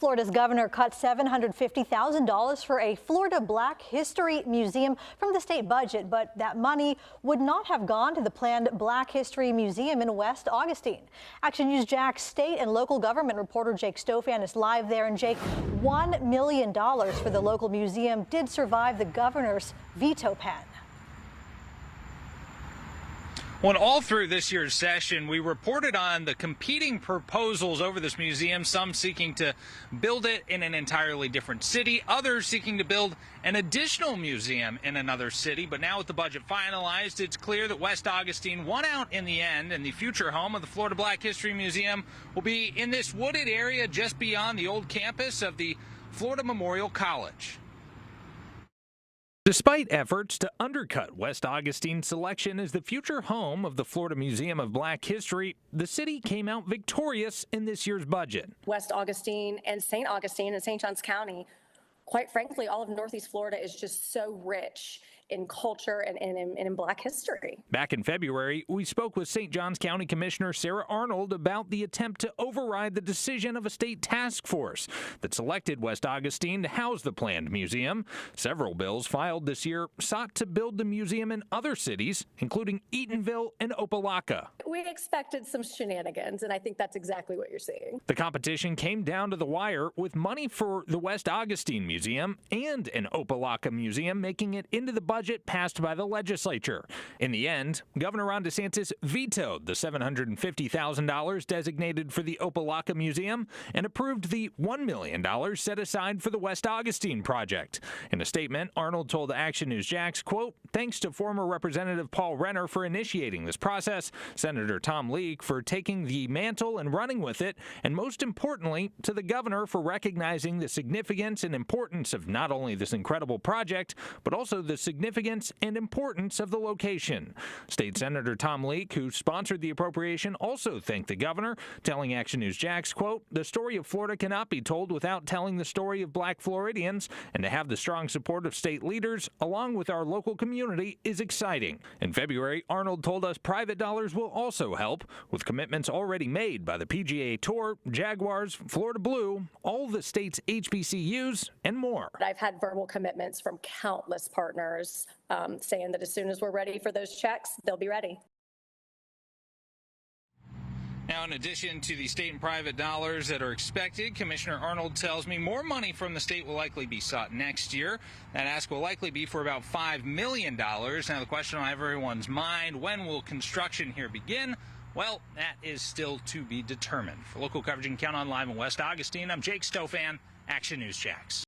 Florida's governor cut $750,000 for a Florida Black History Museum from the state budget, but that money would not have gone to the planned Black History Museum in West Augustine. Action News Jack's state and local government reporter Jake Stofan is live there. And Jake, $1 million for the local museum did survive the governor's veto pen. Well, all through this year's session, we reported on the competing proposals over this museum, some seeking to build it in an entirely different city, others seeking to build an additional museum in another city. But now with the budget finalized, it's clear that West Augustine won out in the end, and the future home of the Florida Black History Museum will be in this wooded area just beyond the old campus of the Florida Memorial College. Despite efforts to undercut West Augustine's selection as the future home of the Florida Museum of Black History, the city came out victorious in this year's budget. West Augustine and St. Augustine and St. Johns County, quite frankly, all of Northeast Florida is just so rich in culture and in Black history. Back in February, we spoke with St. Johns County Commissioner Sarah Arnold about the attempt to override the decision of a state task force that selected West Augustine to house the planned museum. Several bills filed this year sought to build the museum in other cities, including Eatonville and Opelika. We expected some shenanigans, and I think that's exactly what you're seeing. The competition came down to the wire, with money for the West Augustine Museum and an Opelika Museum making it into the budget passed by the legislature. In the end, Governor Ron DeSantis vetoed the $750,000 designated for the Opelika Museum and approved the $1 million set aside for the West Augustine project. In a statement, Arnold told Action News Jax, quote, "Thanks to former Representative Paul Renner for initiating this process, Senator Tom Leek for taking the mantle and running with it, and most importantly, to the governor for recognizing the significance and importance of not only this incredible project, but also the significance and importance of the location." State Senator Tom Leek, who sponsored the appropriation, also thanked the governor, telling Action News Jax, quote, "The story of Florida cannot be told without telling the story of Black Floridians, and to have the strong support of state leaders along with our local community is exciting." In February, Arnold told us private dollars will also help, with commitments already made by the PGA Tour, Jaguars, Florida Blue, all the state's HBCUs, and more. I've had verbal commitments from countless partners saying that as soon as we're ready for those checks, they'll be ready. Now, in addition to the state and private dollars that are expected, Commissioner Arnold tells me more money from the state will likely be sought next year. That ask will likely be for about $5 million. Now, the question on everyone's mind, when will construction here begin? Well, that is still to be determined. For local coverage and Count On Live in West Augustine, I'm Jake Stofan, Action News Jax.